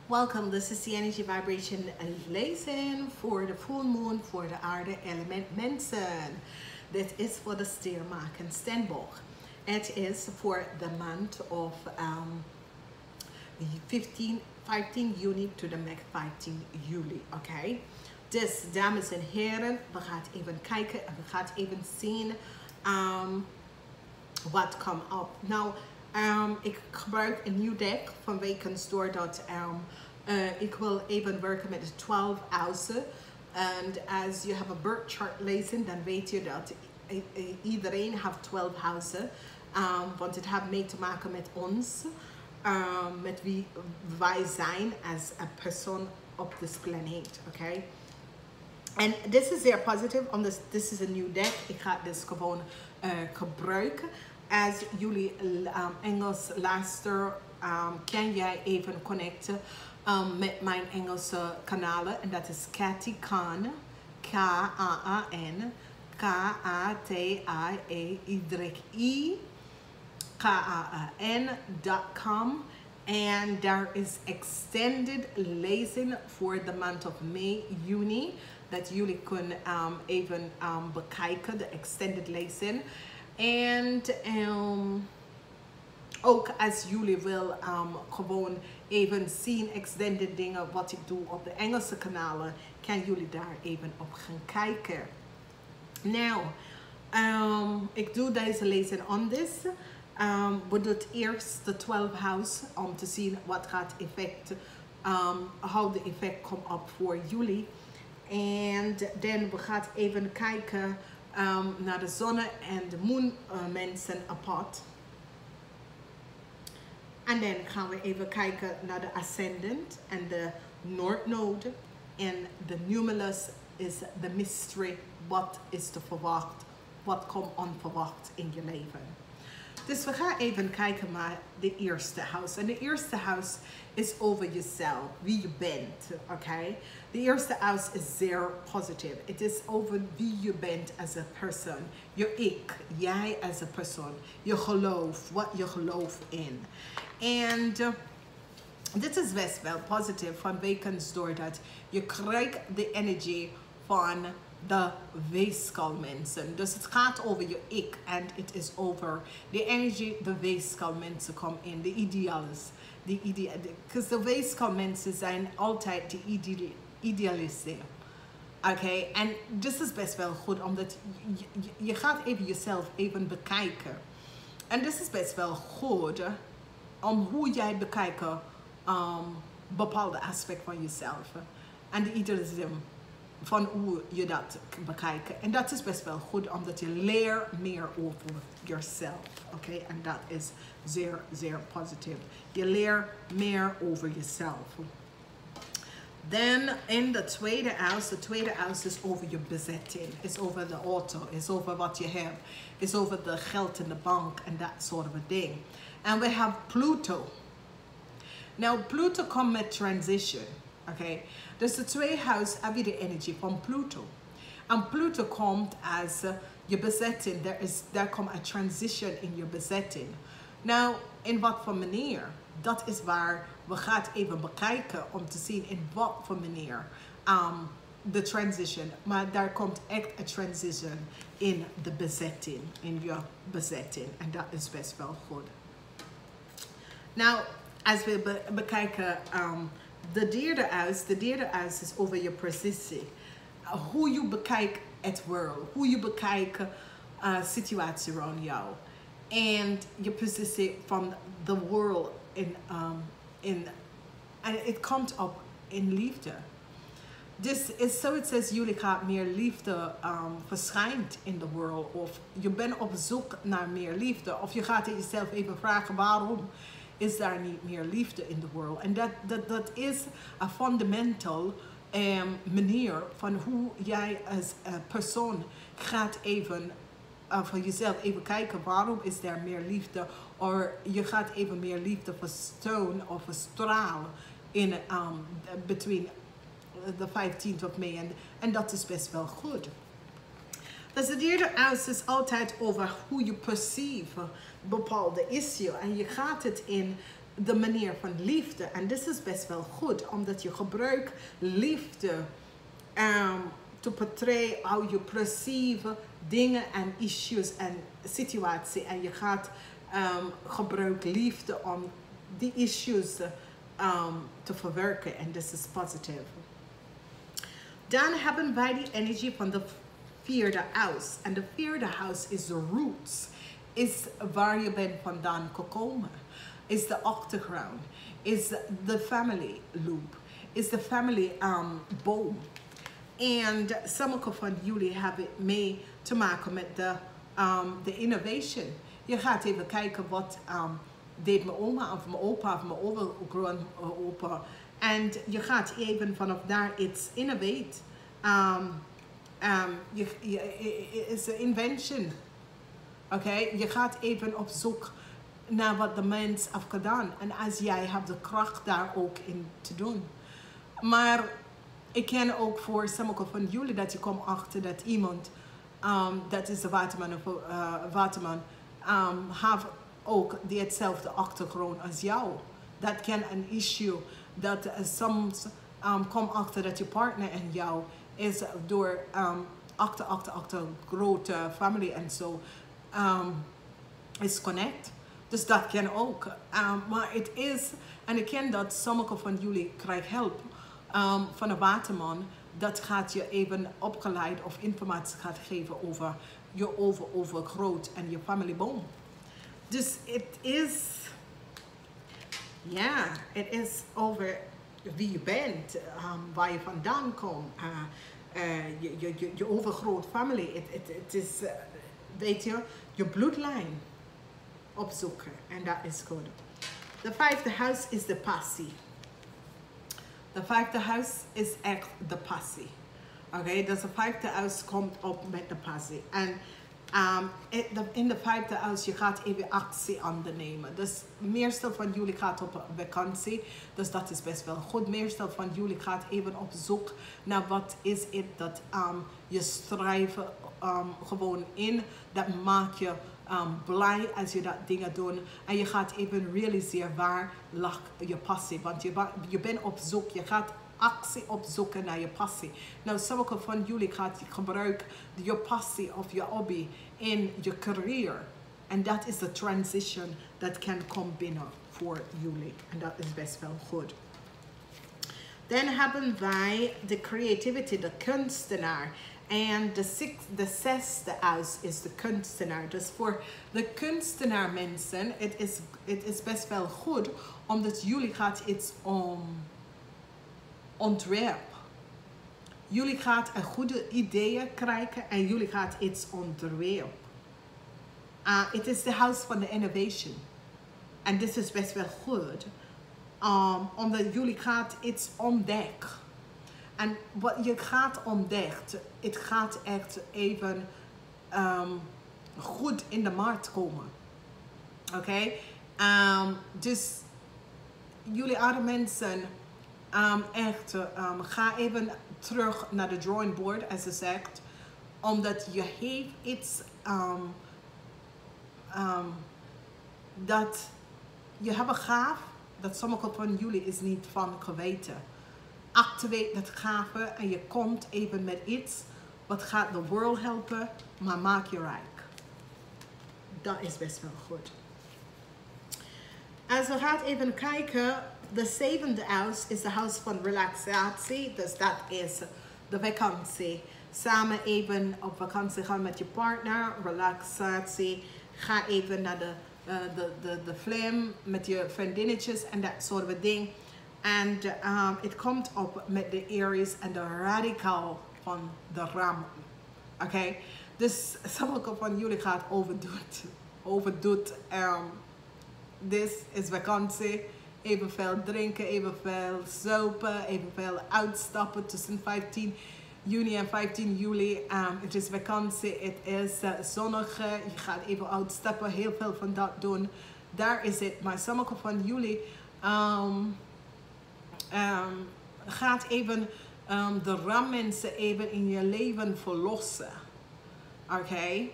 Welcome, this is the energy vibration lezing voor de full moon voor de aarde element mensen. Dit is voor de stier Maagd Steenbok. Het is voor de maand of 15 juni tot en met 15 juli, oké? Dus dames en heren, we gaan even kijken en we gaan even zien wat komt op. Nou, ik gebruik een nieuw deck vanwege doordat ik wil even werken met de 12 huizen. En als je have a birth chart lezing, dan weet je dat iedereen heeft 12 huizen. Want het heeft mee te maken met ons, met wie wij zijn als een persoon op deze planeet, oké? En dit is zeer positief, omdat dit is een nieuw deck. Ik ga dit gewoon gebruiken. Als jullie Engels luisteren, kan jij even connecten met mijn Engelse kanalen. En dat is Cathy Khan, K-A-A-N, K-A-T-I-E-Y, K-A-A-N.com. En daar is extended lezing voor de maand of mei, juni. Dat jullie kunnen even bekijken, de extended lezing. En ook als jullie wil gewoon even zien extended dingen wat ik doe op de Engelse kanalen, kan jullie daar even op gaan kijken. Nou, ik doe deze lezing anders. We doen eerst de 12 house om te zien wat gaat effect, hoe de effect komt op voor jullie. En dan we gaan even kijken naar de zon en de maan mensen apart. En dan gaan we even kijken naar de ascendant en de noordnode. En de numerologie is de mystery. Wat is te verwacht? Wat komt onverwacht in je leven? Dus we gaan even kijken naar de eerste huis. En de eerste huis is over jezelf, wie je bent, oké? De eerste huis is zeer positief. Het is over wie je bent als een persoon. Je ik, jij als een persoon. Je geloof, wat je gelooft in. En dit is best wel positief vanwege doordat je krijgt de energie van de weeskaalmensen. Dus het gaat over je ik en het is over de energie, de weeskaalmensen komen in, de ideals. Because de weeskaalmensen zijn altijd de idealisten. Oké, en dit is best wel goed, omdat je gaat even jezelf even bekijken. En dit is best wel goed om hoe jij bekijkt bepaalde aspect van jezelf. En de idealisme van hoe je dat bekijkt. En dat is best wel goed, omdat je leert meer over jezelf. Oké, en dat is zeer, zeer positief. Je leert meer over jezelf. Dan in de tweede huis is over je bezetting. Is over de auto, is over wat je hebt. Is over de geld in de bank en dat soort van ding. En we hebben Pluto. Nou, Pluto komt met transition. Oké, dus de tweede huis heb je de energie van Pluto. En Pluto komt als je bezetting. Daar komt een transition in je bezetting. Nou, in wat voor manier? Dat is waar we gaan even bekijken om te zien in wat voor manier de transition. Maar daar komt echt een transition in de bezetting, in je bezetting. En dat is best wel goed. Nou, als we bekijken de derde huis is over je positie. Hoe je bekijkt het wereld, hoe je bekijkt situatie rond jou. En je positie van de wereld en het komt op in liefde. Dus is zoiets als jullie gaan meer liefde verschijnt in de wereld. Of je bent op zoek naar meer liefde. Of je gaat jezelf even vragen waarom is daar niet meer liefde in de wereld. En dat is een fundamental manier van hoe jij als persoon gaat even voor jezelf even kijken waarom is er meer liefde. Of je gaat even meer liefde vertonen of verstralen in between de 15th of mei. En dat is best wel goed. Dus de derde huis is altijd over hoe je perceive bepaalde issue. En je gaat het in de manier van liefde. En dit is best wel goed, omdat je gebruikt liefde to portray how you perceive dingen en issues en situatie. En je gaat gebruiken liefde om die issues te verwerken. En dit is positief. Dan hebben wij die energie van de vierde huis. En de vierde huis is de roots. Is waar je bent vandaan gekomen. Is de achtergrond. Is de family loop. Is de family boom. En sommige van jullie hebben mee te maken met de innovation. Je gaat even kijken wat deed mijn oma of mijn opa of mijn overgrootopa. En je gaat even vanaf daar iets innovate. It's an invention. Okay? Je gaat even op zoek naar wat de mens heeft gedaan. En als jij hebt de kracht daar ook in te doen. Maar ik ken ook voor sommige van jullie dat je komt achter dat iemand, dat is de waterman of waterman, heeft ook die hetzelfde achtergrond als jou. Dat kan een issue dat soms komt achter dat je partner en jou is door achter grote familie en zo is connect. Dus dat kan ook. Maar het is, en ik ken dat sommige van jullie krijgen hulp van een waterman. Dat gaat je even opgeleid of informatie gaat geven over je overgroot en je familyboom. Dus het is, ja, het is over wie je bent, waar je vandaan komt, je overgroot familie. Het is, weet je bloedlijn opzoeken en dat is goed. De vijfde huis is de passie. De vijfde huis is echt de passie. Oké, dus de vijfde huis komt op met de passie. En in de vijfde huis, je gaat even actie ondernemen. Dus meestal van jullie gaat op vakantie. Dus dat is best wel goed. Meestal van jullie gaat even op zoek naar wat is het dat je strijven gewoon in. Dat maakt je blij als je dat dingen doet. En je gaat even realiseren waar lag je passie. Want je bent op zoek. Je gaat actie opzoeken naar je passie. Nou, sommige van jullie gaat gebruiken je passie of je hobby in je career. En dat is de transition dat kan komen binnen voor jullie. En dat is best wel goed. Dan hebben wij de creativity, de kunstenaar. En de zesde huis is de kunstenaar. Dus voor de kunstenaar mensen, het is best wel goed. Omdat jullie gaat iets ontwerp. Jullie gaat een goede ideeën krijgen en jullie gaat iets ontwerpen. Het is de huis van de innovation. En dit is best wel goed. Omdat jullie gaat iets ontdekken. En wat je gaat ontdekken, het gaat echt even goed in de markt komen. Oké? Dus jullie oude mensen, ga even terug naar de drawing board, als ze zegt. Omdat je heeft iets dat je hebt een gaaf dat sommige van jullie is niet van geweten. Activeer dat gave en je komt even met iets wat gaat de wereld helpen, maar maak je rijk. Dat is best wel goed. Als we gaan even kijken, de zevende huis is de huis van relaxatie. Dus dat is de vakantie. Samen even op vakantie gaan met je partner, relaxatie. Ga even naar de flame met je vriendinnetjes en dat soort dingen. En het komt op met de Aries en de radicaal van de ram. Oké? Dus sommige van jullie gaat overdoet. Dit is vakantie. Evenveel drinken, evenveel zuipen, evenveel uitstappen tussen 15 juni en 15 juli. Het is vakantie, het is zonnig. Je gaat even uitstappen, heel veel van dat doen. Daar is het. Maar sommige van jullie gaat even de rammensen even in je leven verlossen. Oké?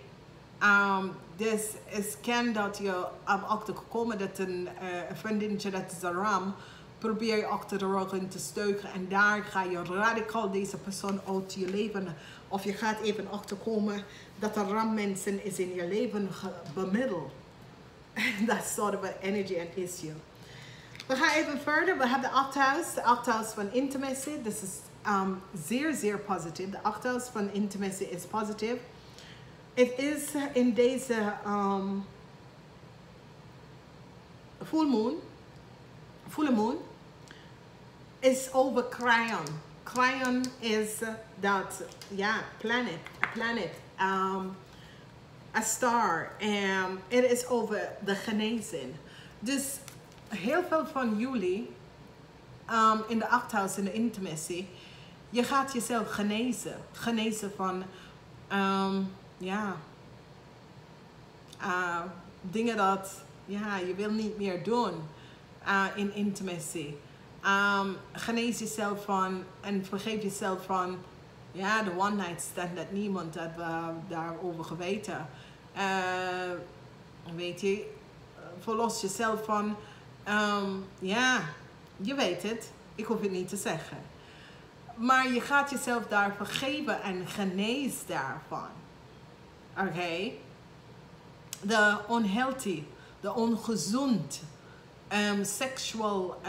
Dus is ken dat je achter gekomen dat een vriendinnetje, dat is een ram, probeer je achter de rug in te steuken en daar ga je radicaal deze persoon uit je leven. Of je gaat even achterkomen dat er rammensen is in je leven bemiddeld. Dat soort of energy and issue. We gaan even verder. We hebben de 8 huis. De 8 huis van intimacy. Dit is zeer, zeer positief. De 8 huis van intimacy is positief. Het is in deze full moon is over Cryon. Cryon is dat, ja, planet, a star. Het is over de genezing. Dus heel veel van jullie in de 8 huis, in de intimacy, je gaat jezelf genezen. Genezen van, dingen dat, ja, je wil niet meer doen in intimacy. Genees jezelf van en vergeef jezelf van, ja, de one night stand dat niemand dat we daarover geweten. Weet je, verlos jezelf van, ja, je weet het, ik hoef het niet te zeggen. Maar je gaat jezelf daar vergeven en genees daarvan. Oké? De unhealthy, de ongezond, sexual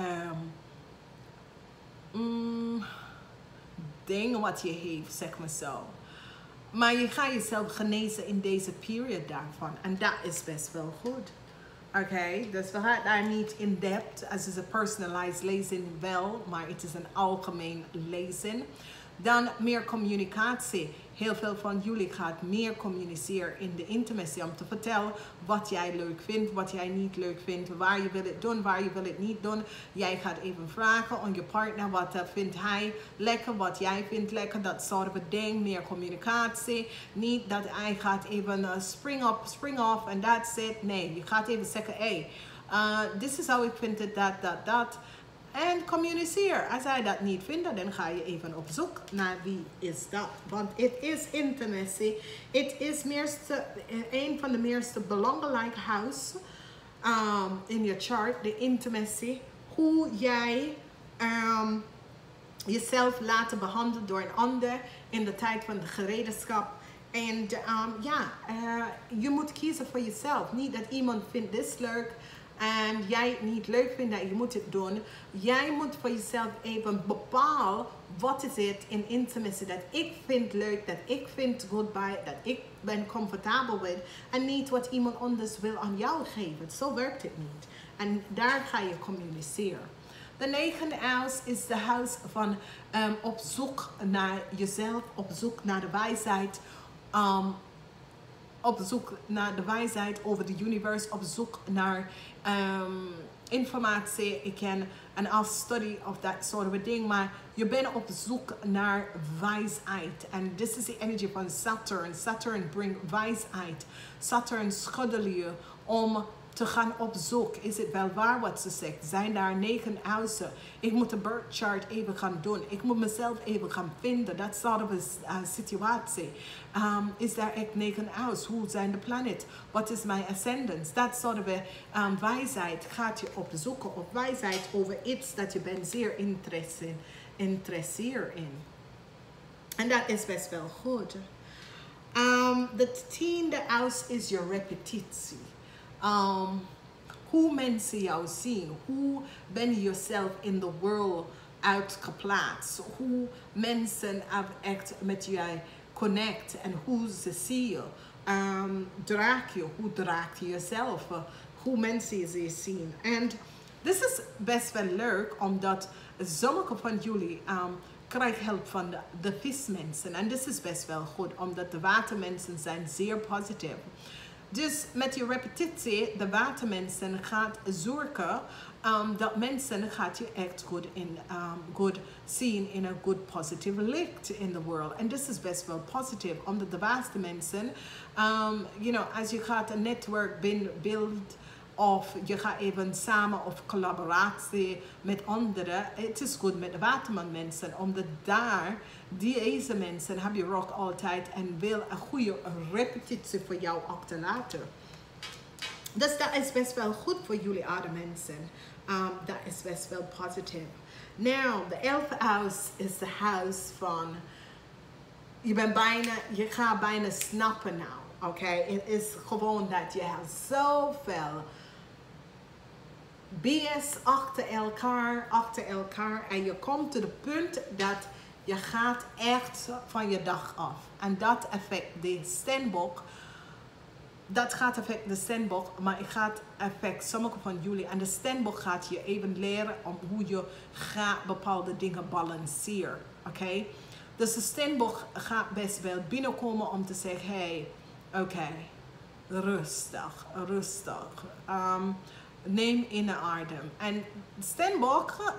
dingen wat je heeft, zeg maar zo. Maar je gaat jezelf genezen in deze periode daarvan. En dat is best wel goed. Oké, dus we gaan daar niet in depth. Als het een personalized lezing wel, maar het is een algemeen lezing. Dan meer communicatie. Heel veel van jullie gaat meer communiceren in de intimacy om te vertellen wat jij leuk vindt, wat jij niet leuk vindt, waar je wil het doen, waar je wil het niet doen. Jij gaat even vragen aan je partner wat vindt hij lekker, wat jij vindt lekker, dat soort van ding, meer communicatie. Niet dat hij gaat even spring up, spring off en that's it. Nee, je gaat even zeggen, hey, this is how ik vind het, dat. En communiceer. Als hij dat niet vindt, dan ga je even op zoek naar wie is dat. Want het is intimacy. Het is een van de meeste belangrijke huis in je chart. De intimacy. Hoe jij jezelf laten behandelen door een ander in de tijd van de gereedschap. En je moet kiezen voor jezelf. Niet dat iemand vindt dit leuk en jij het niet leuk vindt dat je moet het doen. Jij moet voor jezelf even bepalen wat is het in intimacy dat ik vind leuk, dat ik vind goed bij, dat ik ben comfortabel met. En niet wat iemand anders wil aan jou geven. Zo werkt het niet. En daar ga je communiceren. De 9e huis is de huis van op zoek naar jezelf, op zoek naar de wijsheid. Op zoek naar de wijsheid over de universe, op zoek naar informatie. Ik ken een study of that sort of a ding, maar je bent op zoek naar wijsheid. En dit is de energie van Saturn. Saturn brengt wijsheid. Saturn schudde je om te gaan op zoek. Is het wel waar wat ze zegt? Zijn daar 9 huizen? Ik moet de birth chart even gaan doen. Ik moet mezelf even gaan vinden. Dat soort of een situatie. Is daar echt 9 huizen? Hoe zijn de planeet? Wat is mijn ascendance? Dat soort of wijsheid gaat je opzoeken. Op wijsheid over iets dat je bent zeer interesseerd in. En dat is best wel goed. De 10e huis is je repetitie. Hoe mensen jou zien, hoe ben je jezelf in de wereld uitgeplaatst, hoe mensen echt met jou connect en hoe ze zien je, hoe draag je jezelf, hoe mensen je zien. En dit is best wel leuk, omdat sommige van jullie krijgen hulp van de vismensen. En dit is best wel goed, omdat de watermensen zijn zeer positief. Dus met je repetitie, de watermensen gaat zorgen dat mensen gaat je echt goed zien in een goed positieve licht in de wereld. En dit is best wel positief, omdat de watermensen, als je gaat een netwerk build of je gaat even samen of collaboratie met anderen. Het is goed met de waterman mensen, omdat daar, deze mensen hebben je ook altijd en wil een goede repetitie voor jou achterlaten. Dus dat is best wel goed voor jullie oude mensen. Dat is best wel positief. Now, de 11e huis is de huis van, je gaat bijna snappen nou. Oké, het is gewoon dat je hebt zoveel BS achter elkaar en je komt tot het punt dat je gaat echt van je dag af. En dat affect de Steenbok. Dat gaat affect de Steenbok, maar het gaat affect sommige van jullie. En de Steenbok gaat je even leren om hoe je gaat bepaalde dingen balanceren. Oké? Dus de Steenbok gaat best wel binnenkomen om te zeggen, hey, oké, rustig. Neem in de adem. En Steenbok,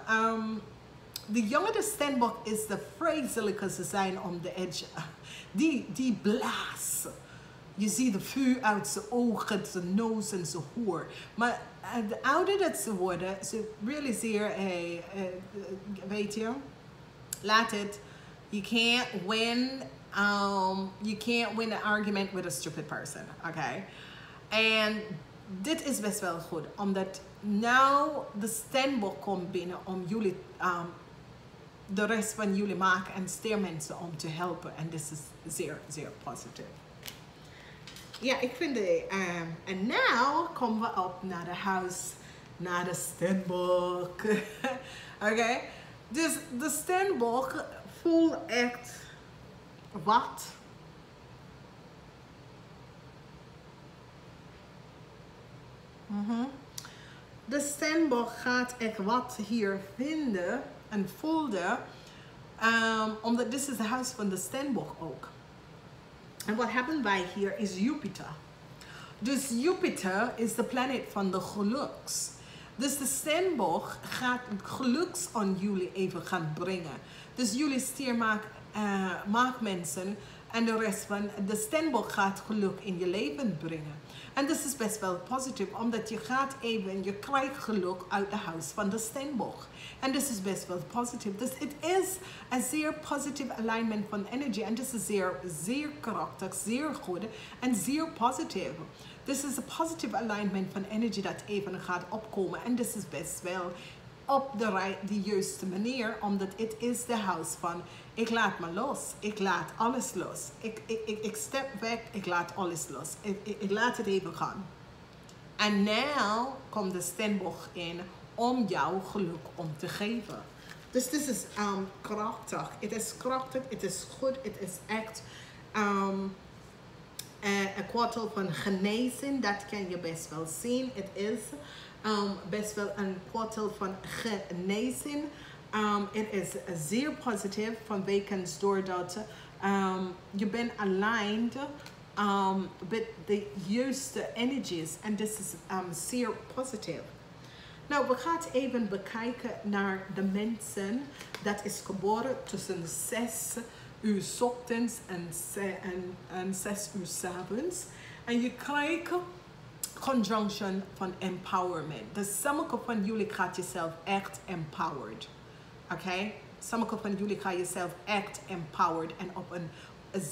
de jongere Steenbok is de vreselijke ze zijn om de edge. Die blaas. Je ziet de vuur uit zijn ogen, zijn neus en zijn hoor. Maar de ouder dat ze worden, ze realiseren, hey, weet je, laat het. You can't win an argument with a stupid person, okay? En dit is best wel goed, omdat nou de Steenbok komt binnen om jullie, de rest van jullie maken en steermensen om te helpen. En dit is zeer, zeer positief. Ja, ik vind het. En nu komen we op naar de huis, naar de Steenbok. Oké? Dus de Steenbok voelt echt wat? De Steenbok gaat echt wat hier vinden en voelde, omdat dit is het huis van de Steenbok ook. En wat hebben wij hier is Jupiter. Dus Jupiter is de planeet van de geluks. Dus de Steenbok gaat geluks aan jullie even gaan brengen. Dus jullie stiermaakmensen en de rest van de Steenbok gaat geluk in je leven brengen. En dat is best wel positief, omdat je krijgt geluk uit het huis van de Steenbok. En dit is best wel positief. Dus het is een zeer positief alignment van energy. En dit is zeer, zeer krachtig, zeer goed en zeer positief. Dit is een positieve alignment van energy dat even gaat opkomen. En dit is best wel op de juiste manier, omdat het is de huis van ik laat me los, ik laat alles los, ik step weg, ik laat alles los, ik laat het even gaan. En nu komt de Steenbok in om jou geluk om te geven. Dus dit is krachtig, het is krachtig, het is goed, het is echt een kwartel van genezing, dat kan je best wel zien. Het is best wel een portal van genezing. Het is zeer positief vanwege doordat je bent aligned met de juiste energies. En dit is zeer positief. Nou, we gaan even bekijken naar de mensen dat is geboren tussen 6 uur 's ochtends en 6 uur 's avonds. En je krijgt conjunction van empowerment. Dus sommige van jullie gaat jezelf echt empowered. Oké? Sommige van jullie gaat jezelf echt empowered en op een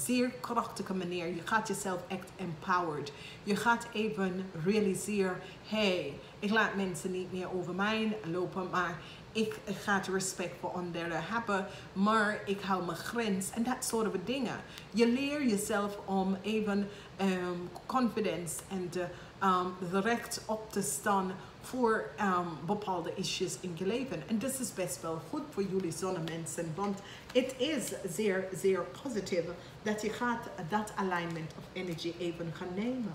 zeer krachtige manier. Je gaat jezelf echt empowered. Je gaat even realiseren, hey, ik laat mensen niet meer over mij lopen, maar ik ga het respect voor anderen hebben, maar ik hou mijn grens en dat soort van dingen. Je leert jezelf om even confidence en de recht op te staan voor bepaalde issues in je leven. En dit is best wel goed voor jullie zonnemensen, want het is zeer, zeer positief dat je gaat dat alignment of energy even gaan nemen.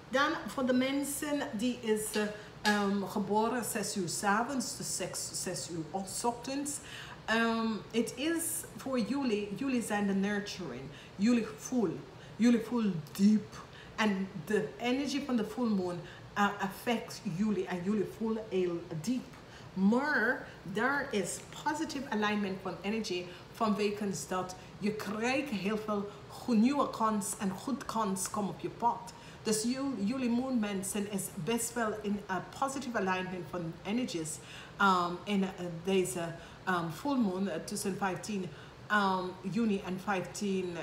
Dan voor de mensen die is geboren 6 uur 's avonds, dus 6 uur 's ochtends. Het is voor jullie zijn de nurturing. Jullie voelen diep. En de energie van de full moon affect jullie en jullie voelen heel diep. Maar daar is positieve alignment van energie vanwege dat je krijgt heel veel nieuwe kans en goed kans komen op je pad. Dus jullie moon mensen is best wel in een positieve alignment van energies in deze full moon tussen 15 juni en 15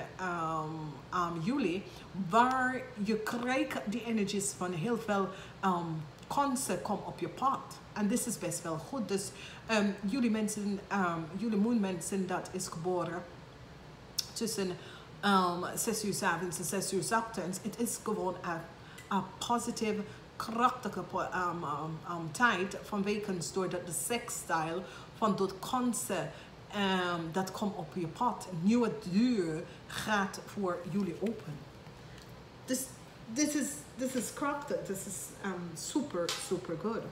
juli, waar je krijgt die energies van heel veel kansen komen op je pad. En dit is best wel goed. Dus jullie mensen, jullie moon mensen, dat is geboren tussen 6 uur 's avonds en 6 uur 's ochtends. Het is gewoon een positieve, krachtige tijd vanwege doordat de sexstyle van dat kansen dat komt op je pad. Een nieuwe deur gaat voor jullie open. Dus this is krachtig. This is super good.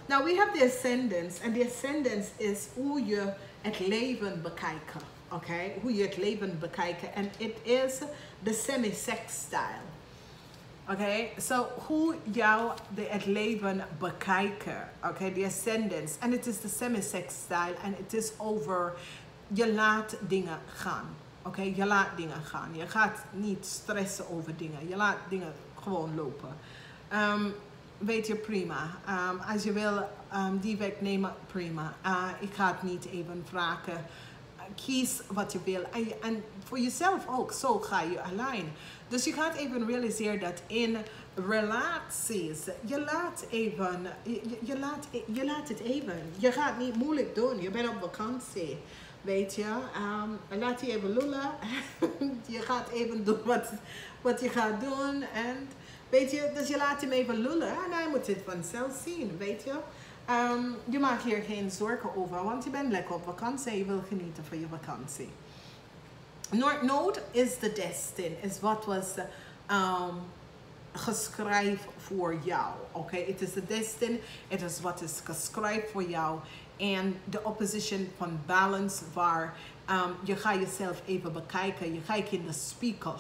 Now we have the ascendants. And the ascendants is hoe je het leven bekijkt. Okay? Hoe je het leven bekijkt. En het is de semi-sex-style. Okay? So hoe jou het leven bekijken. Okay? The ascendants. En het is de semi-sex-style. En het is over je laat dingen gaan. Okay? Je laat dingen gaan. Je gaat niet stressen over dingen. Je laat dingen gewoon lopen. Weet je, prima. Als je wil die weg nemen, prima. Ik ga het niet even vragen. Kies wat je wil. En voor jezelf ook. Zo ga je alleen. Dus je gaat even realiseren dat in relaties, je laat het even. Je gaat niet moeilijk doen. Je bent op vakantie. Weet je. Laat je even lullen. Je gaat even doen wat je gaat doen. En weet je, dus je laat hem even lullen en hij moet het vanzelf zien, weet je. Je maakt hier geen zorgen over, want je bent lekker op vakantie en je wil genieten van je vakantie. North Node is de destin, is wat was geschreven voor jou. Oké, het is de destin, het is wat is geschreven voor jou. En de opposition van balance, waar je gaat jezelf even bekijken, je kijkt in de spiegel.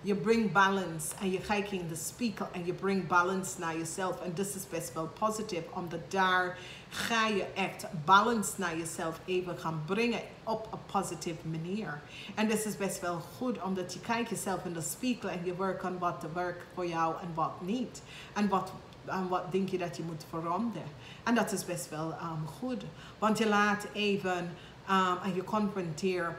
Je brengt balance en je kijkt in de spiegel en je brengt balance naar jezelf. En dit is best wel positief, omdat daar ga je echt balance naar jezelf even gaan brengen op een positieve manier. En dit is best wel goed, omdat je kijkt jezelf in de spiegel en je werkt aan wat werkt voor jou en wat niet. En wat denk je dat je moet veranderen. En dat is best wel goed, want je laat even en je confronteert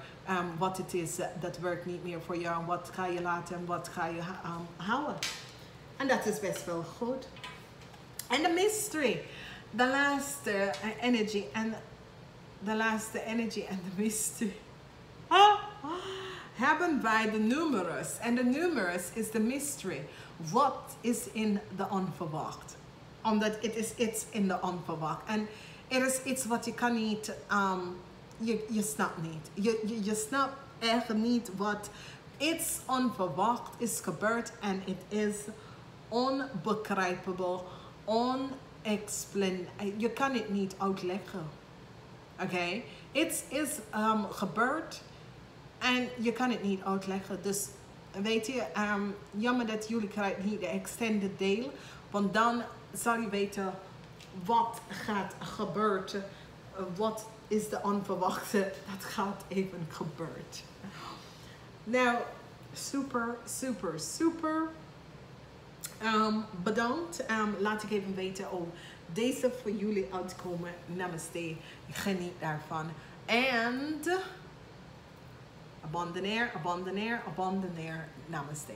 wat het is dat werkt niet meer voor jou. Wat ga je laten en wat ga je houden. En dat is best wel goed. En de mystery. De laatste energy en de mystery. Hebben wij de numerous. En de numerous is de mystery. Wat is in de onverwacht? Omdat het is iets in de onverwacht. En er is iets wat je kan niet... Je snapt niet. Je snapt echt niet wat iets onverwacht is gebeurd en het is onbegrijpelijk, onexplained. Je kan het niet uitleggen. Oké? Iets is gebeurd en je kan het niet uitleggen. Dus weet je, jammer dat jullie krijgen niet de extended deel, want dan zal je weten wat gaat gebeuren, wat is de onverwachte, dat gaat even gebeurd. Nou, super bedankt. Laat ik even weten of deze voor jullie uitkomen. Namaste. Geniet daarvan. En abandonneer. Namaste.